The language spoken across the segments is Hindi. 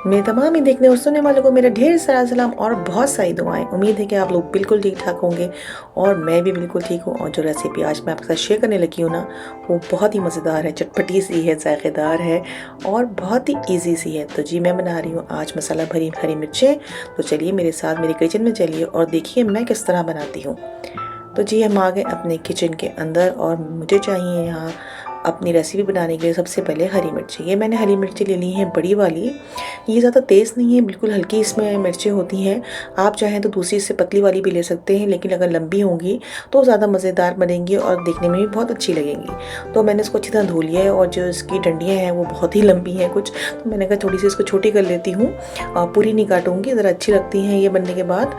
मेरे तमाम ही देखने और सुनने वालों को मेरा ढेर सारा सलाम और बहुत सारी दुआएं। उम्मीद है कि आप लोग बिल्कुल ठीक ठाक होंगे और मैं भी बिल्कुल ठीक हूँ। और जो रेसिपी आज मैं आपके साथ शेयर करने लगी हूँ ना, वो बहुत ही मज़ेदार है, चटपटी सी है, जायकेदार है और बहुत ही ईजी सी है। तो जी मैं बना रही हूँ आज मसाला भरी हरी मिर्चें। तो चलिए मेरे साथ मेरे किचन में चलिए और देखिए मैं किस तरह बनाती हूँ। तो जी हम आ गए अपने किचन के अंदर और मुझे चाहिए यहाँ अपनी रेसिपी बनाने के लिए सबसे पहले हरी मिर्ची। ये मैंने हरी मिर्ची ले ली है बड़ी वाली। ये ज़्यादा तेज़ नहीं है, बिल्कुल हल्की इसमें मिर्चें होती हैं। आप चाहें तो दूसरी से पतली वाली भी ले सकते हैं, लेकिन अगर लंबी होंगी तो ज़्यादा मज़ेदार बनेंगी और देखने में भी बहुत अच्छी लगेंगी। तो मैंने इसको अच्छी तरह धो लिया है और जो इसकी डंडियाँ हैं वो बहुत ही लंबी हैं कुछ, तो मैंने कहा थोड़ी सी इसको छोटी कर लेती हूँ। पूरी नहीं काटूँगी, ज़रा अच्छी लगती हैं ये बनने के बाद।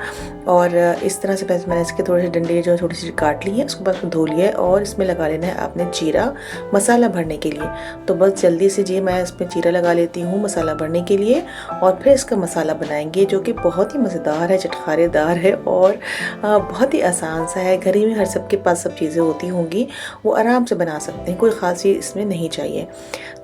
और इस तरह से मैंने इसके थोड़े से डंडे जो थोड़ी सी काट ली है, उसके बाद धो लिया है और इसमें लगा लेना है आपने जीरा मसाला भरने के लिए। तो बस जल्दी से जी मैं इसमें जीरा लगा लेती हूँ मसाला भरने के लिए और फिर इसका मसाला बनाएंगे जो कि बहुत ही मज़ेदार है, चटखारेदार है और बहुत ही आसान सा है। घर ही में हर सबके पास सब चीज़ें होती होंगी, वो आराम से बना सकते हैं, कोई ख़ास चीज़ इसमें नहीं चाहिए।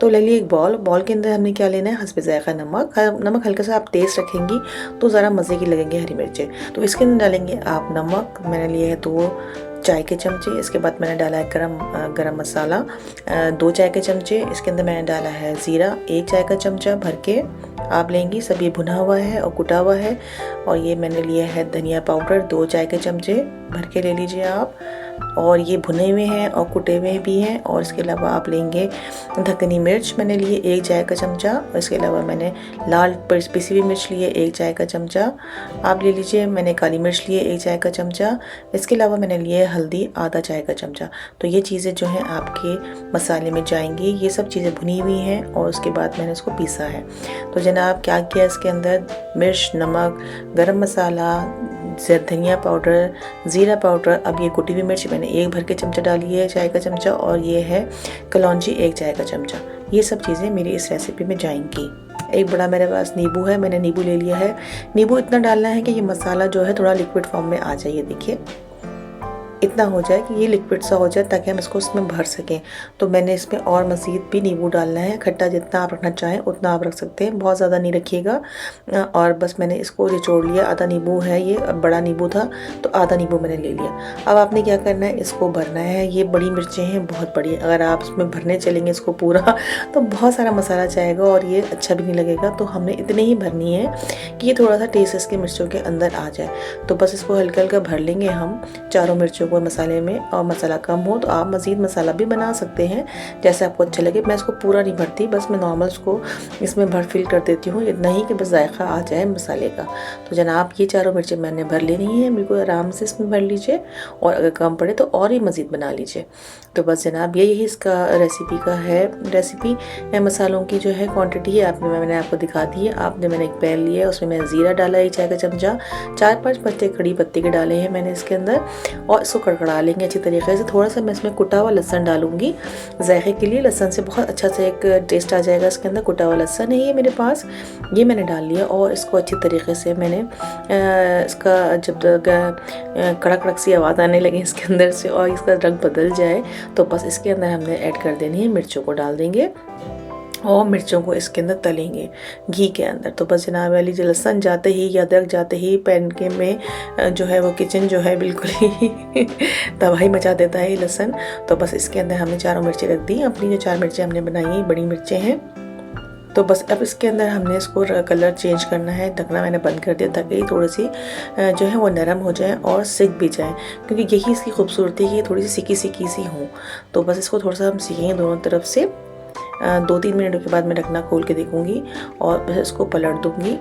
तो ले लिए एक बॉल के अंदर हमने क्या लेना है, हस्बे ज़ायक़ा नमक हल्का सा आप तेज़ रखेंगी तो ज़रा मज़े की लगेंगे हरी मिर्चें। तो इसके अंदर डालेंगे आप नमक, मैंने लिए है 2 चाय के चमचे। इसके बाद मैंने डाला है गरम मसाला 2 चाय के चमचे। इसके अंदर मैंने डाला है ज़ीरा 1 चाय का चमचा भर के आप लेंगी। सब ये भुना हुआ है और कुटा हुआ है। और ये मैंने लिया है धनिया पाउडर 2 चाय के चमचे भर के ले लीजिए आप। और ये भुने हुए हैं और कुटे हुए भी हैं। और इसके अलावा आप लेंगे धकनी मिर्च, मैंने लिए 1 चाय का चमचा। और इसके अलावा मैंने लाल पिसी हुई मिर्च लिए 1 चाय का चमचा आप ले लीजिए। मैंने काली मिर्च लिए 1 चाय का चमचा। इसके अलावा मैंने लिए हल्दी आधा चाय का चमचा। तो ये चीज़ें जो हैं आपके मसाले में जाएंगी। ये सब चीज़ें भुनी हुई हैं और उसके बाद मैंने इसको पीसा है। तो जनाब क्या किया, इसके अंदर मिर्च, नमक, गरम मसाला, धनिया पाउडर, ज़ीरा पाउडर। अब ये कुटी हुई मिर्च मैंने 1 भर के चमचा डाली है चाय का चमचा। और ये है कलौंजी 1 चाय का चमचा। ये सब चीज़ें मेरी इस रेसिपी में जाएंगी। एक बड़ा मेरे पास नींबू है, मैंने नींबू ले लिया है। नींबू इतना डालना है कि ये मसाला जो है थोड़ा लिक्विड फॉर्म में आ जाए। देखिए इतना हो जाए कि ये लिक्विड सा हो जाए ताकि हम इसको उसमें भर सकें। तो मैंने इसमें और मज़ीद भी नींबू डालना है। खट्टा जितना आप रखना चाहें उतना आप रख सकते हैं, बहुत ज़्यादा नहीं रखिएगा। और बस मैंने इसको निचोड़ लिया। आधा नींबू है, ये बड़ा नींबू था तो आधा नींबू मैंने ले लिया। अब आपने क्या करना है, इसको भरना है। ये बड़ी मिर्चें हैं, बहुत बड़ी। अगर आप इसमें भरने चलेंगे इसको पूरा तो बहुत सारा मसाला जाएगा और ये अच्छा भी नहीं लगेगा। तो हमने इतने ही भरनी है कि ये थोड़ा सा टेस्ट इसके मिर्चों के अंदर आ जाए। तो बस इसको हल्का हल्का भर लेंगे हम चारों मिर्चों मसाले में। और मसाला कम हो तो आप मज़ीद मसाला भी बना सकते हैं जैसे आपको अच्छा लगे। मैं इसको पूरा नहीं भरती, बस मैं नॉर्मल इसको इसमें भर फिल कर देती हूँ, इतना ही कि बस जायका आ जाए मसाले का। तो जनाब ये चारों मिर्चें मैंने भर लेनी है, बिल्कुल आराम से इसमें भर लीजिए। और अगर कम पड़े तो और ही मज़ीद बना लीजिए। तो बस जनाब यही इसका रेसिपी का है। रेसिपी मसालों की जो है क्वांटिटी है मैंने आपको दिखा दी है। मैंने एक पैन लिया है, उसमें मैंने ज़ीरा डाला 1 चाय का चमचा, 4-5 पत्ते कड़ी पत्ते के डाले हैं मैंने इसके अंदर। और इसको कड़कड़ा लेंगे अच्छी तरीके से। थोड़ा सा मैं इसमें कुटा हुआ लहसुन डालूंगी जायके के लिए। लहसुन से बहुत अच्छा सा एक टेस्ट आ जाएगा इसके अंदर। कुटा हुआ लहसुन है ये मेरे पास, ये मैंने डाल लिया। और इसको अच्छी तरीके से मैंने इसका जब कड़क कड़क सी आवाज़ आने लगे इसके अंदर से और इसका रंग बदल जाए तो बस इसके अंदर हमने ऐड कर देनी है, मिर्चों को डाल देंगे और मिर्चों को इसके अंदर तलेंगे घी के अंदर। तो बस जनाब वाली जो लहसुन जाते ही या अदरक जाते ही पैन के में जो है वो किचन जो है बिल्कुल ही तबाही मचा देता है ये लहसुन। तो बस इसके अंदर हमने चारों मिर्चें रख दी। अपनी जो 4 मिर्चें हमने बनाई हैं बड़ी मिर्चें हैं। तो बस अब इसके अंदर हमने इसको कलर चेंज करना है। ढकना मैंने बंद कर दिया ताकि थोड़ी सी जो है वो नरम हो जाए और सिक भी जाए, क्योंकि यही इसकी खूबसूरती है कि ये थोड़ी सी सिकी सी हो। तो बस इसको थोड़ा सा हम सीखेंगे दोनों तरफ से। 2-3 मिनट के बाद मैं ढकना खोल के देखूंगी और बस इसको पलट दूंगी।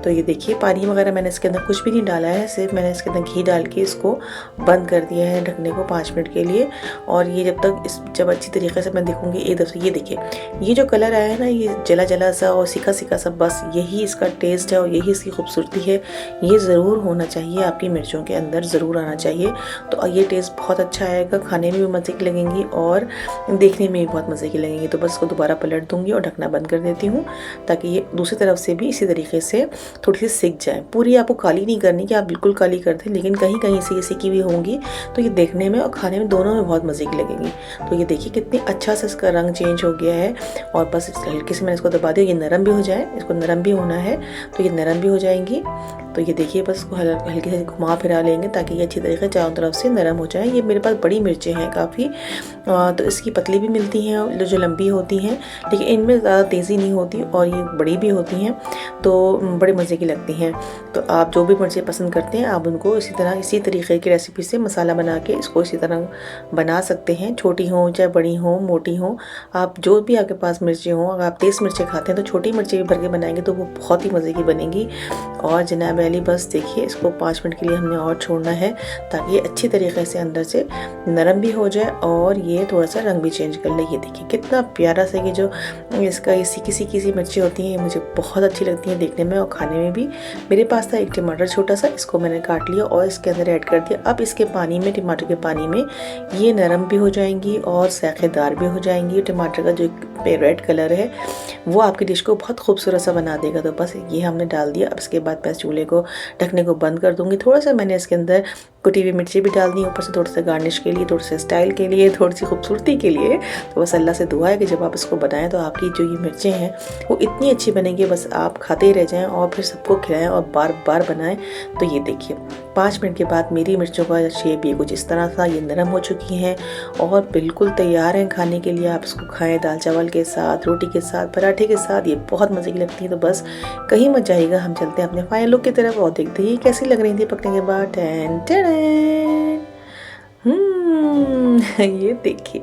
तो ये देखिए पानी वगैरह मैंने इसके अंदर कुछ भी नहीं डाला है, सिर्फ मैंने इसके अंदर घी डाल के इसको बंद कर दिया है ढकने को 5 मिनट के लिए। और ये जब अच्छी तरीके से मैं देखूंगी एक दफ़े, ये देखिए ये जो कलर आया है ना, ये जला जला सा और सिका सिका सा, बस यही इसका टेस्ट है और यही इसकी खूबसूरती है। ये ज़रूर होना चाहिए, आपकी मिर्चों के अंदर ज़रूर आना चाहिए। तो ये टेस्ट बहुत अच्छा आएगा, खाने में भी मज़े की लगेंगी और देखने में भी बहुत मज़े की लगेंगी। तो बस इसको दोबारा पलट दूँगी और ढकना बंद कर देती हूँ ताकि ये दूसरी तरफ से भी इसी तरीके से थोड़ी सी सिक जाए। पूरी आपको काली नहीं करनी कि आप बिल्कुल काली कर दें, लेकिन कहीं कहीं से ये सिकी हुई होंगी तो ये देखने में और खाने में दोनों में बहुत मज़े की लगेंगी। तो ये देखिए कितनी अच्छा से इसका रंग चेंज हो गया है। और बस हल्के से मैंने इसको दबा दिया, ये नरम भी हो जाए, इसको नरम भी होना है तो ये नरम भी हो जाएंगी। तो ये देखिए बस इसको हल्के से घुमा फिरा लेंगे ताकि ये अच्छी तरीके चारों तरफ से नरम हो जाए। ये मेरे पास बड़ी मिर्चें हैं काफ़ी, तो इसकी पतली भी मिलती हैं जो लंबी होती हैं, लेकिन इनमें ज़्यादा तेज़ी नहीं होती और ये बड़ी भी होती हैं तो बड़े मज़े की लगती हैं। तो आप जो भी मिर्चें पसंद करते हैं आप उनको इसी तरीके की रेसिपी से मसाला बना के इसको इसी तरह बना सकते हैं, छोटी हों चाहे बड़ी हों मोटी हों, आप जो भी आपके पास मिर्चें हों। अगर आप तेज़ मिर्चें खाते हैं तो छोटी मिर्चें भी भर के बनाएंगे तो वो बहुत ही मज़े की बनेगी। और जनाब अली बस देखिए इसको 5 मिनट के लिए हमने और छोड़ना है ताकि ये अच्छी तरीके से अंदर से नरम भी हो जाए और ये थोड़ा सा रंग भी चेंज कर ले। ये देखिए कितना प्यारा सा ये जो इसका ये सीकी सी मिर्ची होती हैं, ये मुझे बहुत अच्छी लगती हैं देखने में और खाने में भी। मेरे पास था एक टमाटर छोटा सा, इसको मैंने काट लिया और इसके अंदर ऐड कर दिया। अब इसके पानी में, टमाटर के पानी में ये नरम भी हो जाएंगी और सेकेदार भी हो जाएंगी। टमाटर का जो रेड कलर है वो आपकी डिश को बहुत खूबसूरत सा बना देगा। तो बस ये हमने डाल दिया। अब इसके बाद मैं चूल्हे को ढकने को बंद कर दूंगी। थोड़ा सा मैंने इसके अंदर कुटी हुई मिर्ची भी डाल दी ऊपर से, थोड़ा सा गार्निश के लिए, थोड़ा सा स्टाइल के लिए, थोड़ी सी खूबसूरती के लिए। तो बस अल्लाह से दुआ है कि जब आप इसको बनाएं तो आपकी जो ये मिर्चें हैं वो इतनी अच्छी बनेंगी बस आप खाते ही रह जाएं और फिर सबको खिलाएं और बार बार बनाएं। तो ये देखिए 5 मिनट के बाद मेरी मिर्चों का शेप ये कुछ इस तरह था, ये नरम हो चुकी हैं और बिल्कुल तैयार हैं खाने के लिए। आप इसको खाएं दाल चावल के साथ, रोटी के साथ, पराठे के साथ, ये बहुत मज़े की लगती है। तो बस कहीं मत जाइएगा, हम चलते हैं अपने फाइनल लुक की तरफ और देखते हैं कैसी लग रही थी पकने के बाद। ये देखिए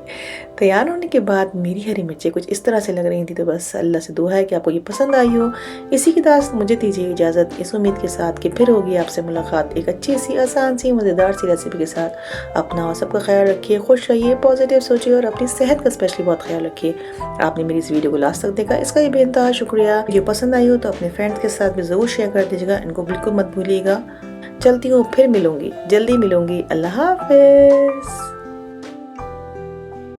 तैयार होने के बाद मेरी हरी मिर्चें कुछ इस तरह से लग रही थी। तो बस अल्लाह से दुआ है कि आपको ये पसंद आई हो। इसी के साथ मुझे दीजिए इजाज़त, इस उम्मीद के साथ कि फिर होगी आपसे मुलाकात एक अच्छी सी, आसान सी, मज़ेदार सी रेसिपी के साथ। अपना और सबका ख्याल रखिए, खुश रहिए, पॉजिटिव सोचिए और अपनी सेहत का स्पेशली बहुत ख्याल रखिए। आपने मेरी इस वीडियो को लास्ट तक देखा, इसका ये बेनतहा शुक्रिया। वीडियो पसंद आई हो तो अपने फ्रेंड्स के साथ भी ज़रूर शेयर कर दीजिएगा, इनको बिल्कुल मत भूलिएगा। चलती हूँ, फिर मिलूंगी, जल्दी मिलूंगी। अल्लाह हाफ़िज़।